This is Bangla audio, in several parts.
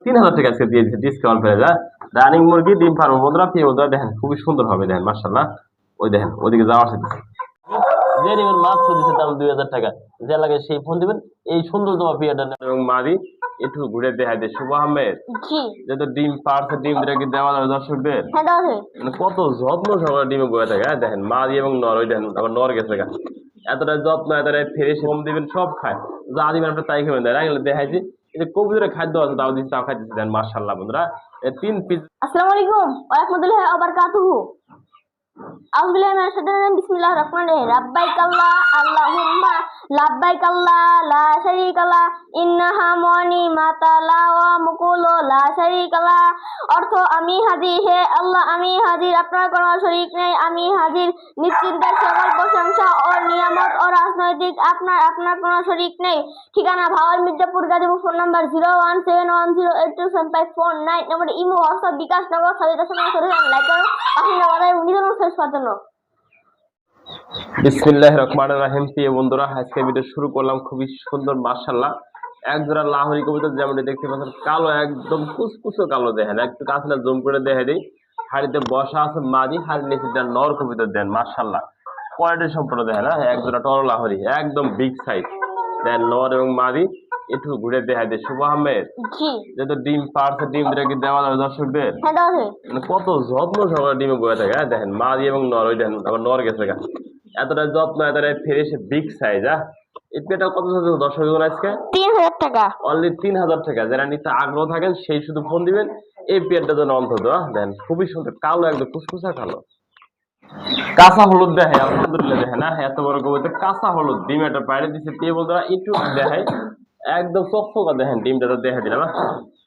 3000 টাকা আজকে দিয়ে দিচ্ছে ডিসকাউন্ট প্রাইস। রানিং মুরগি ডিম ফার্ম বন্ধুরা, প্রিয় বন্ধুরা দেখেন খুবই সুন্দর হবে, দেখেন মাশাআল্লাহ। ওই দেখেন ওদিকে যাওয়ার সাথে যে নেবেন মাত্র দিচ্ছে দাম 2000 টাকা। যে লাগে সেই ফোন দিবেন। এই সুন্দর তোমার পিয়াটা এবং মাদি একটু ঘুরে দেখা দেয় শুভ আহমেদ। জি যেহেতু ডিম পারছে, ডিম দুটা কি দেওয়া যাবে দর্শকদের? হ্যাঁ দাও হে মানে কত যত্ন সহকারে ডিমে বয়ে থাকে। দেখেন মাদি এবং নর, ওই দেখেন আবার নর গেছে গা। এতটা যত্ন, এতটা ফ্রেশ কম দিবেন সব খায়। যা দিবেন আপনি তাই খাবেন। রাখলে দেখাইছি এই যে কবুতরের খাদ্য আছে তাও দিচ্ছে, তাও খাইতেছে। দেন মাশাআল্লাহ বন্ধুরা, 3 পিস। আসসালামু আলাইকুম ওয়া রাহমাতুল্লাহি ওয়া বারাকাতুহু। আউযু বিল্লাহি মিনাশ শাইতানির রাজিম। বিসমিল্লাহির রহমানির রহিম। লাব্বাইক আল্লাহুম্মা লাব্বাইক লা শারীকা লা ইন্নাহা মুনিমাতা লা ওয়া মুকুলু লা শারীকা লা। অর্থ আমি হাজির, হে আল্লাহ আমি হাজির, আপনার কোনো শরীক নেই। আমি হাজির, নিশ্চিন্তে সকল প্রশংসা ও নিয়ামত ও রাজনৈতিক আপনার, আপনার কোনো শরীক নেই। ঠিকানা Bhawal Mirzapur Gazipur. Phone number 01710827549। Number imo WhatsApp bKash নগর সাবিতা সঙ্গে লাইক করুন। আপনি আমাদের নিজের শেষ পর্যন্ত। বিসমিল্লাহির রহমানির রহিম। প্রিয় বন্ধুরা, আজকে ভিডিও শুরু করলাম খুবই সুন্দর মাশাআল্লাহ। এক জোড়া লাহোরি কবুতর, যেমন দেখতে পাচ্ছেন কালো, একদম কুচকুচো কালো। দেখেন একটু কাছে না জুম করে দেখে দিই। হাড়িতে বসা আছে মাদি, হাড়ির নিচে দেন নর কবুতর। দেন মাশাআল্লাহ কোয়ালিটি সম্পূর্ণ দেখেন। এক জোড়া টর লাহোরি একদম বিগ সাইজ। দেন নর এবং মাদি একটু ঘুরে দেখা দেয় শুভ আহমেদ। জি যেহেতু ডিম পারছে, ডিম দুটা কি দেওয়া যাবে দর্শকদের? হ্যাঁ দাও হে মানে কত যত্ন সহকারে ডিমে বয়ে থাকে। দেখেন মাদি এবং নর, ওই দেখেন আবার নর গেছে গা। এতটা যত্ন, এতটা ফ্রেশ বিগ সাইজ। এই পেটা কত দর্শক আজকে 3000 টাকা। অনলি 3000 টাকা। যারা নিতে আগ্রহ থাকেন সেই শুধু ফোন দিবেন এই পেয়ারটার জন্য অন্তত। দেন খুবই সুন্দর কালো, একদম কুচকুচা কালো। কাঁচা হলুদ দেখে আলহামদুলিল্লাহ। দেখে না এত বড় কবুতর কাঁচা হলুদ ডিম একটা বাইরে দিচ্ছে। প্রিয় বন্ধুরা একটু দেখাই, একদম চকচকা। দেখেন ডিমটা তো দেখা দিলাম।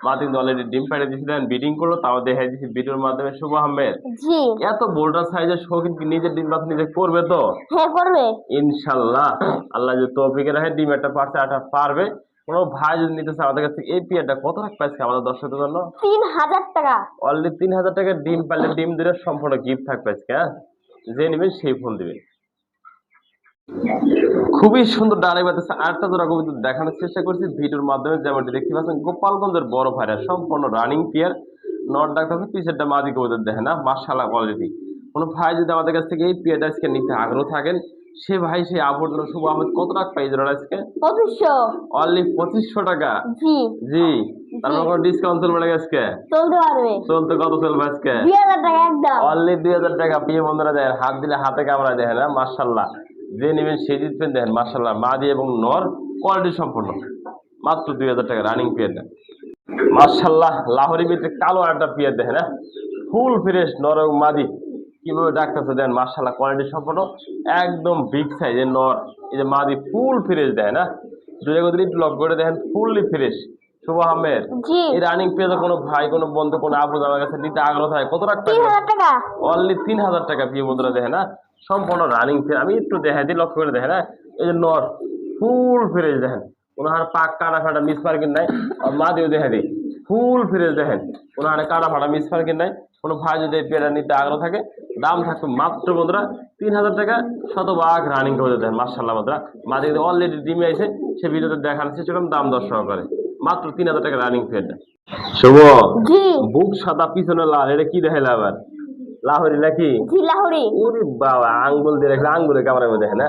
মা কিন্তু অলরেডি ডিম পাইড়ে দিয়েছি, দেন বিডিং করলো, তাও দেখাই দিচ্ছি ভিডিওর মাধ্যমে। শুভ আহমেদ জি এত বোল্ডার সাইজের শৌখিন কি নিজের ডিম বাচ্চা নিজে করবে তো? হ্যাঁ করবে। ইনশাল্লাহ আল্লাহ যদি তৌফিকে রাখে ডিম একটা পারছে, একটা পারবে। কোনো ভাই যদি নিতে চায় আমাদের কাছ থেকে এই পিয়ারটা কত টাকা পাইছে আমাদের দর্শকদের জন্য? 3000 টাকা। অলরেডি 3000 টাকা ডিম পারলে ডিম দিলে সম্পূর্ণ গিফট থাকবে আজকে। যে নেবেন সেই ফোন দিবেন। খুবই সুন্দর ডালে বাতাসে আরেকটা জোড়া কবুতর দেখানোর চেষ্টা করছি ভিডিওর মাধ্যমে। যেমনটি দেখতে পাচ্ছেন গোপালগঞ্জের বড় ভাইরা সম্পূর্ণ রানিং পেয়ার। নট ডাক্তার পিছেরটা মাদি কবুতর দেখেন না মাশাআল্লাহ কোয়ালিটি। কোনো ভাই যদি আমাদের কাছ থেকে এই পেয়ারটা আজকে নিতে আগ্রহ থাকেন, সে ভাই সেই আবর্জনা শুভ আহমেদ কত টাকা পাই জোড়া আজকে? 2500। অনলি 2500 টাকা। জি জি, তারপর কোনো ডিসকাউন্ট চলবে না আজকে? চলতে পারবে। চলতে কত চলবে আজকে? 2000 টাকা একদম। অনলি 2000 টাকা। প্রিয় বন্ধুরা দেখেন হাত দিলে হাতে কামড়া দেখেন না মাশাআল্লাহ। যে নেবেন সে জিতবেন। দেখেন মাশাআল্লাহ মাদি এবং নর কোয়ালিটি সম্পূর্ণ। মাত্র 2000 টাকা রানিং পেয়ার। দেন মাশাআল্লাহ লাহোরি ভিতরে কালো একটা পেয়ার দেখেন না ফুল ফ্রেশ নর এবং মাদি কিভাবে ডাকতেছে। দেন মাশাআল্লাহ কোয়ালিটি সম্পূর্ণ একদম বিগ সাইজের নর। এই যে মাদি ফুল ফ্রেশ দেয় না, দুই জায়গা একটু লক করে দেখেন ফুললি ফ্রেশ। শুভ আহমেদ জি এই রানিং পেজে কোনো ভাই, কোনো বন্ধু, কোনো আপু আমার কাছে নিতে আগ্রহ থাকে কত টাকা? 3000 টাকা। অনলি 3000 টাকা। প্রিয় বন্ধুরা দেখেন না সম্পূর্ণ রানিং পেজ। আমি একটু দেখাই দিই, লক্ষ্য করে দেখেন না এই যে নর ফুল ফ্রেশ দেখেন, কোনো আর পাক কাটা ফাটা মিস মার্কিং নাই। আর মাদিও দেখা দিই ফুল ফ্রেশ দেখেন, কোনো আর কাটা ফাটা মিস মার্কিং নাই। কোনো ভাই যদি এই পেয়ারটা নিতে আগ্রহ থাকে দাম থাকবে মাত্র বন্ধুরা 3000 টাকা। শতভাগ রানিং করে দেন মাশাআল্লাহ বন্ধুরা। মাদি অলরেডি ডিমে আছে, সে ভিডিওতে দেখানোর চেষ্টা করলাম দাম দর সহকারে। মাত্র 3000 টাকা রানিং পেয়ারটা। শুভ জি বুক সাদা পিছনে লাল, এটা কি দেখাইলে আবার? লাহোরি নাকি? জি লাহোরি। ওরে বাবা আঙ্গুল দিয়ে রাখলে আঙ্গুলে ক্যামেরা মধ্যে দেখে না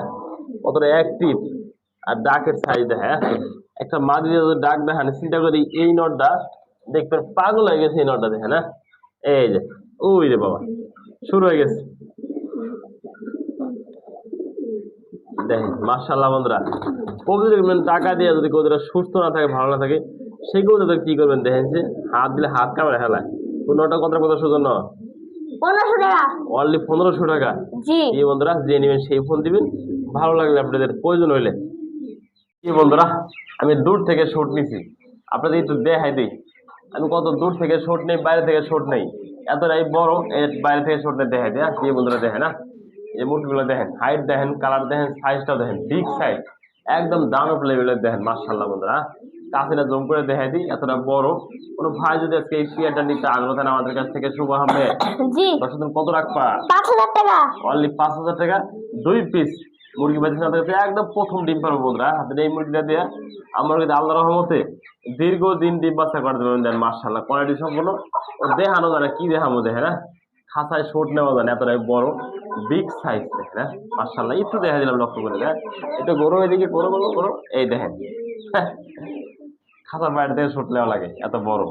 কতটা অ্যাক্টিভ। আর ডাকের সাইজ দেখে একটা মাদি দিয়ে ডাক দেখানে চিন্তা করি। এই নটটা দেখবেন পাগল হয়ে গেছে এই নটটা দেখে না। এই যে ওই রে বাবা শুরু হয়ে গেছে দেখেন মাশাআল্লাহ বন্ধুরা। কবুতর টাকা দিয়ে যদি কবুতর সুস্থ না থাকে, ভালো না থাকে, সেই কবুতর কি করবেন দেখেন যে হাত দিলে হাত কামড়ে হেলায়। কোনটা কত জন্য 1500 টাকা। অনলি 1500 টাকা। জি এই বন্ধুরা যে নেবেন সেই ফোন দিবেন। ভালো লাগলে আপনাদের প্রয়োজন হইলে। কি বন্ধুরা আমি দূর থেকে শুট নিছি, আপনাদের একটু দেখাই দিই আমি কত দূর থেকে শুট নেই, বাইরে থেকে শুট নেই। এতটাই বড় এর বাইরে থেকে শুট নেই দেখাই দিই। কি বন্ধুরা দেখেন না এই মুরগিগুলো দেখেন, হাইট দেখেন, কালার দেখেন, সাইজটা দেখেন, বিগ সাইজ একদম দানব লেভেলের দেখেন মাশাআল্লাহ বন্ধুরা। কাছে না জুম করে দেখাই দিই এতটা বড়। কোনো ভাই যদি আজকে এই পেয়ারটা নিতে আগ্রহ থাকেন আমাদের কাছ থেকে শুভ আহমেদ জি দর্শক কত রাখবা? 5000 টাকা। অনলি 5000 টাকা 2 পিস মুরগি বাচ্চা সাথে সাথে একদম প্রথম ডিম পারবো বন্ধুরা। হাতে এই মুরগিটা দিয়ে আমার কিন্তু আল্লাহ রহমতে দীর্ঘদিন ডিম বাচ্চা করতে পারবেন। দেন মার্শাল্লাহ কোয়ালিটি সম্পূর্ণ ও দেখানো জানে কি দেখামো দেখে না, খাঁচায় শোট নেওয়া জানে এতটাই বড় বিগ সাইজ দেখে না মার্শাল্লাহ। একটু দেখা দিলাম লক্ষ্য করে দেখ, এটা গরু এদিকে গরু গরু গরু এই দেখেন খাঁচার বাইরে থেকে শোট নেওয়া লাগে এত বড়।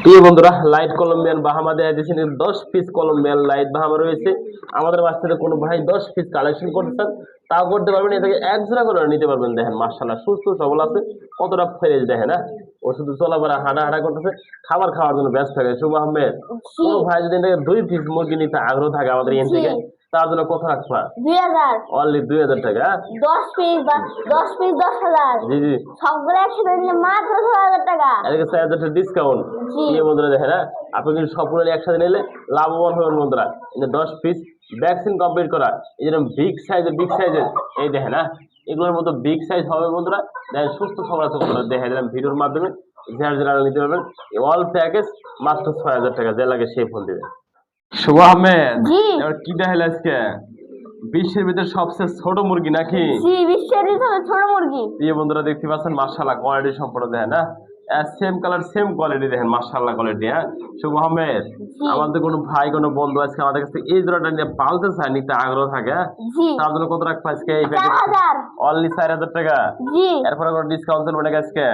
প্রিয় বন্ধুরা লাইট কলম্বিয়ান বাহামা দেওয়া দিয়েছেন 10 পিস কলম্বিয়ান লাইট বাহামা রয়েছে। আমাদের বাস থেকে কোনো ভাই 10 পিস কালেকশন করতেছেন তাও করতে পারবেন, এটাকে এক জোড়া করে নিতে পারবেন। দেখেন মার্শাল্লাহ সুস্থ সবল আছে, কতটা ফ্রেশ দেখেন না, ও শুধু চলাফেরা হাঁটা হাঁটা করতেছে, খাবার খাওয়ার জন্য ব্যস্ত থাকে। শুভ আহমেদ কোনো ভাই যদি এটাকে 2 পিস মুরগি নিতে আগ্রহ থাকে আমাদের এখান থেকে, তার জন্য কত রাখবা? 2000 অনলি 2000 টাকা। 10 পিস বা 10 পিস 10,000 জি জি, সবগুলো একসাথে নিলে মাত্র 6,000 টাকা। এদিকে 4000 টাকা ডিসকাউন্ট। প্রিয় বন্ধুরা দেখেন না, আপনি কিন্তু সবগুলো একসাথে নিলে লাভবান হবেন বন্ধুরা। এই 10 পিস ভ্যাকসিন কমপ্লিট করা, এই যেরকম বিগ সাইজের এই দেখেন না, এগুলোর মতো বিগ সাইজ হবে বন্ধুরা। দেখেন সুস্থ সবল আছে বন্ধুরা, দেখা দিলাম ভিডিওর মাধ্যমে যার যারা নিতে পারবেন। অল প্যাকেজ মাত্র 6000 টাকা, যে লাগে সেই ফোন দিবেন। শুভ আহমেদ জি এবার কি দেখাইলে আজকে? বিশ্বের ভিতরে সবচেয়ে ছোট মুরগি নাকি? জি বিশ্বের ভিতরে ছোট মুরগি। প্রিয় বন্ধুরা দেখতে পাচ্ছেন মার্শাল্লাহ কোয়ালিটি সম্পূর্ণ দেখেন না, সেম কালার সেম কোয়ালিটি দেখেন মার্শাল্লাহ কোয়ালিটি। হ্যাঁ শুভ আহমেদ, আমাদের কোনো ভাই কোনো বন্ধু আজকে আমাদের কাছে এই জোড়াটা নিয়ে পালতে চায়, নিতে আগ্রহ থাকে, হ্যাঁ? জি তার জন্য কত রাখবো আজকে এই প্যাকেজ? 4000 অনলি 4000 টাকা। জি এরপরে কোনো ডিসকাউন্ট চলবে নাকি আজকে?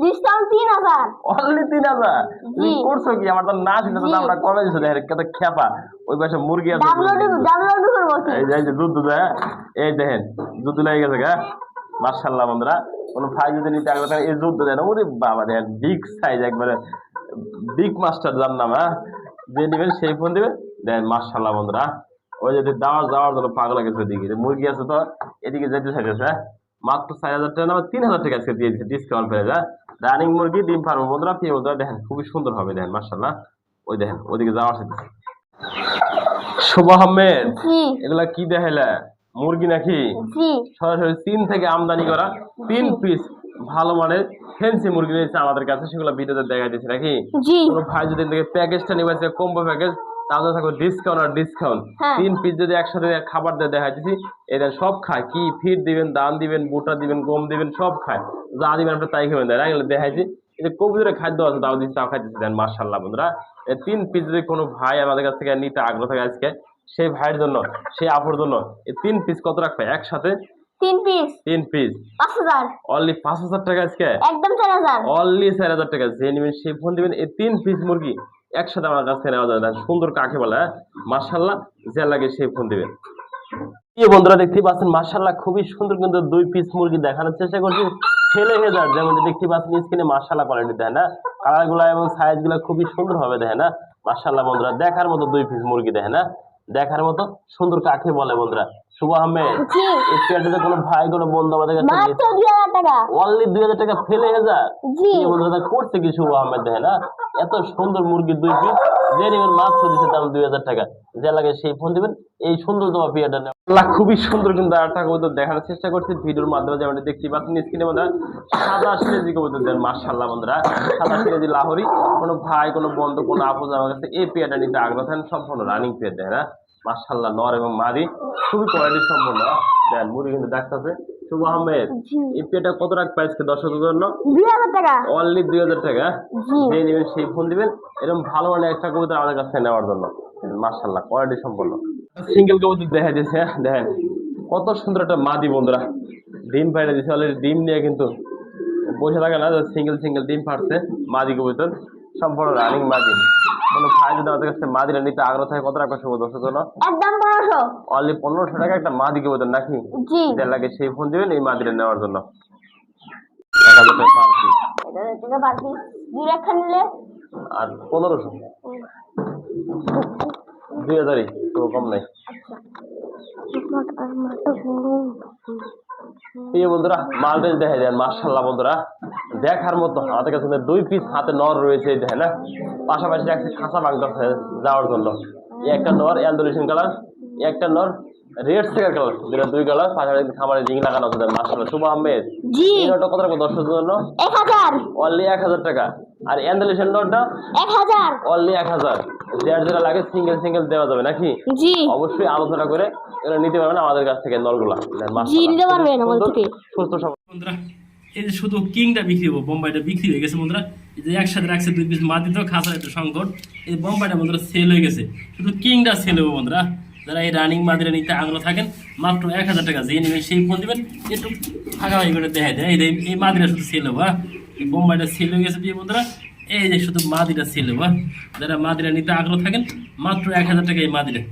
Discount 3000 only 3000। তুমি জি। করছো কি? আমার তো না ছিল তো জি। আমরা কমে দিছো দেখেন কত খেপা। ওই পাশে মুরগি আছে, ডাউনলোড করব কি? এই যে দুধ দুধ, হ্যাঁ এই দেখেন দুধ লেগে গেছে গা মার্শাল্লাহ বন্ধুরা। কোনো ভাই যদি নিতে আগ্রহ থাকে এই দুধ দেন, ওরে বাবা দেখেন বিগ সাইজ একবারে বিগ মাস্টার যার নাম, হ্যাঁ যে নেবেন সেই ফোন দিবেন। দেখেন মার্শাল্লাহ বন্ধুরা, ওই যদি যাওয়ার জন্য পাগল গেছে ওইদিকে মুরগি আছে তো এদিকে যেতে চাইতেছে। হ্যাঁ মাত্র 4000 টাকা না 3000 টাকা আজকে দিয়ে দিচ্ছে ডিসকাউন্ট পেয়ে যায়। রানিং মুরগি ডিম ফার্ম বন্ধুরা, প্রিয় বন্ধুরা দেখেন খুবই সুন্দর হবে দেখেন মার্শাল্লাহ। ওই দেখেন ওইদিকে যাওয়ার সাথে শুভ আহমেদ জি এগুলা কি দেখাইলা? মুরগি নাকি? জি সরাসরি চীন থেকে আমদানি করা 3 পিস ভালো মানের ফ্যান্সি মুরগি রয়েছে আমাদের কাছে, সেগুলো ভিডিওতে দেখা দিচ্ছে নাকি? জি কোনো ভাই যদি থেকে প্যাকেজটা নিবে কম্বো প্যাকেজ, তাহলে থাকবে ডিসকাউন্ট আর ডিসকাউন্ট। হ্যাঁ। 3 পিস যদি একসাথে খাবার দিয়ে দেখা দিচ্ছি, এরা সব খায়, কি ফিড দিবেন, দান দিবেন, বুটা দিবেন, গম দিবেন, সব খায়, যা দিবেন আপনি তাই খাবেন। দেয় এগুলো দেখাইছি, এই যে কবুতরের খাদ্য আছে তাও দিচ্ছি, তাও খাইতেছি দেন মার্শাল্লাহ বন্ধুরা। 3 পিস যদি কোনো ভাই আমাদের কাছ থেকে নিতে আগ্রহ থাকে আজকে, সেই ভাইয়ের জন্য সেই আপুর জন্য এই 3 পিস কত রাখবে একসাথে? 3 পিস 3 পিস 5000 অনলি 5000 টাকা আজকে। একদম 4000 অনলি 4000 টাকা, যে নেবেন সেই ফোন দিবেন। এই 3 পিস মুরগি একসাথে আমার কাছ থেকে নেওয়া যাবে। দেখেন সুন্দর কাকে বলে, হ্যাঁ মার্শাল্লাহ, যে লাগে সেই ফোন দিবেন। এই বন্ধুরা দেখতে পাচ্ছেন মার্শাল্লাহ খুবই সুন্দর কিন্তু 2 পিস মুরগি দেখানোর চেষ্টা করছি ছেলে হেজার, যেমন দেখতে পাচ্ছেন স্ক্রিনে মার্শাল্লাহ কোয়ালিটি দেখেন না, কালার গুলা এবং সাইজ গুলা খুবই সুন্দর হবে দেখেন না মার্শাল্লাহ বন্ধুরা। দেখার মতো 2 পিস মুরগি দেখেন না, দেখার মতো সুন্দর কাকে বলে বন্ধুরা। শুভ আহমেদ জি এই পেয়ারটাতে কোনো ভাই কোনো বন্ধু আমাদের কাছে মাত্র 2000 টাকা। অনলি 2000 টাকা ফেলে হেজার। জি এই বন্ধুরা করছে কি শুভ আহমেদ দেখেন না, এত সুন্দর মুরগি 2 পিস যে নেবেন মাত্র দিচ্ছে দাম 2000 টাকা, যে লাগে সেই ফোন দিবেন। এই সুন্দর তোমার পেয়ারটা আল্লাহ খুবই সুন্দর কিন্তু আরেকটা কবুতর দেখানোর চেষ্টা করছি ভিডিওর মাধ্যমে, যেমন দেখতে পাচ্ছেন স্ক্রিনে বন্ধুরা সাদা সিরাজি কবুতর দেন মার্শাল্লাহ বন্ধুরা, সাদা সিরাজি লাহোরি। কোনো ভাই কোনো বন্ধু কোনো আপন আমার কাছে এই পেয়ারটা নিতে আগ্রহ থাকেন, সম্পূর্ণ রানিং পেয়ার দেয় না মার্শাল্লাহ, নর এবং মাদি খুবই কোয়ালিটি সম্পূর্ণ দেন মুরগি কিন্তু দেখতেছে। শুভ আহমেদ এই পেয়ারটা কত রাখ প্রাইসকে দর্শকদের জন্য? 2000 টাকা। অনলি 2000 টাকা, জি যে নেবেন সেই ফোন দিবেন। এরকম ভালো মানের একটা কবুতর আমাদের কাছ থেকে নেওয়ার জন্য মার্শাল্লাহ কোয়ালিটি সম্পন্ন সিঙ্গেল কবুতর দেখা দিয়েছে। দেখেন কত সুন্দর একটা মাদি বন্ধুরা, ডিম পাইরে দিচ্ছে অলরেডি, ডিম নিয়ে কিন্তু বসে থাকে না, সিঙ্গেল সিঙ্গেল ডিম ফাটছে মাদি কবুতর, সম্পূর্ণ রানিং মাদি। কোনো ভাই যদি আমাদের কাছে মাদিরা নিতে আগ্রহ থাকে কত টাকা শুভ দর্শকের জন্য? একদম 1500। অনলি 1500 টাকা একটা মাদি কবুতর নাকি? জি যে লাগে সেই ফোন দিবেন এই মাদিরা নেওয়ার জন্য। 1000 টাকা পার পিস। 1000 টাকা পার পিস, দুই রাখা নিলে আর 1500 2000 তো কম নাই। এই বন্ধুরা মালবেজ দেখা যায় মার্শাল্লাহ বন্ধুরা, দেখার মতো আমাদের কাছে 2 পিস হাতে নর রয়েছে দেখেন না, পাশাপাশি রাখছে খাঁচা ভাঙতেছে যাওয়ার জন্য। একটা নর অ্যান্ডোলেশন কালার, একটা নর রেড সেকার কালার, দুটো 2 কালার, পাশাপাশি খামারে রিং লাগানো আছে মার্শাল্লাহ। শুভ আহমেদ জি এই নটা কত টাকা দর্শকদের জন্য? 1000 অনলি 1000 টাকা, আর অ্যান্ডালেশন নটটা 1000। অনলি 1000। যার যেটা লাগে সিঙ্গেল সিঙ্গেল দেওয়া যাবে নাকি? জি অবশ্যই আলোচনা করে এগুলো নিতে পারবেন আমাদের কাছ থেকে নলগুলা। জি নিতে পারবেন আমাদের থেকে। সুস্থ সবল বন্ধুরা এই যে শুধু কিংটা বিক্রি হবো, বোম্বাইটা বিক্রি হয়ে গেছে বন্ধুরা। এই যে একসাথে রাখছে 2 পিস মাটি, তো খাঁচার একটা সংকট, এই বোম্বাইটা বন্ধুরা সেল হয়ে গেছে, শুধু কিংটা সেল হবো বন্ধুরা। যারা এই রানিং মাদিরা নিতে আগ্রহ থাকেন মাত্র 1000 টাকা, যে নেবেন সেই ফোন দিবেন, একটু ফাঁকা ফাঁকি করে দেখাই দেয় এই মাদিরা শুধু সেল হবো। এই বোম্বাইটা সেল হয়ে গেছে প্রিয় বন্ধুরা, এই যে শুধু মাদিরা সেল হবো। যারা মাদিরা নিতে আগ্রহ থাকেন মাত্র 1000 টাকা এই মাদিরা।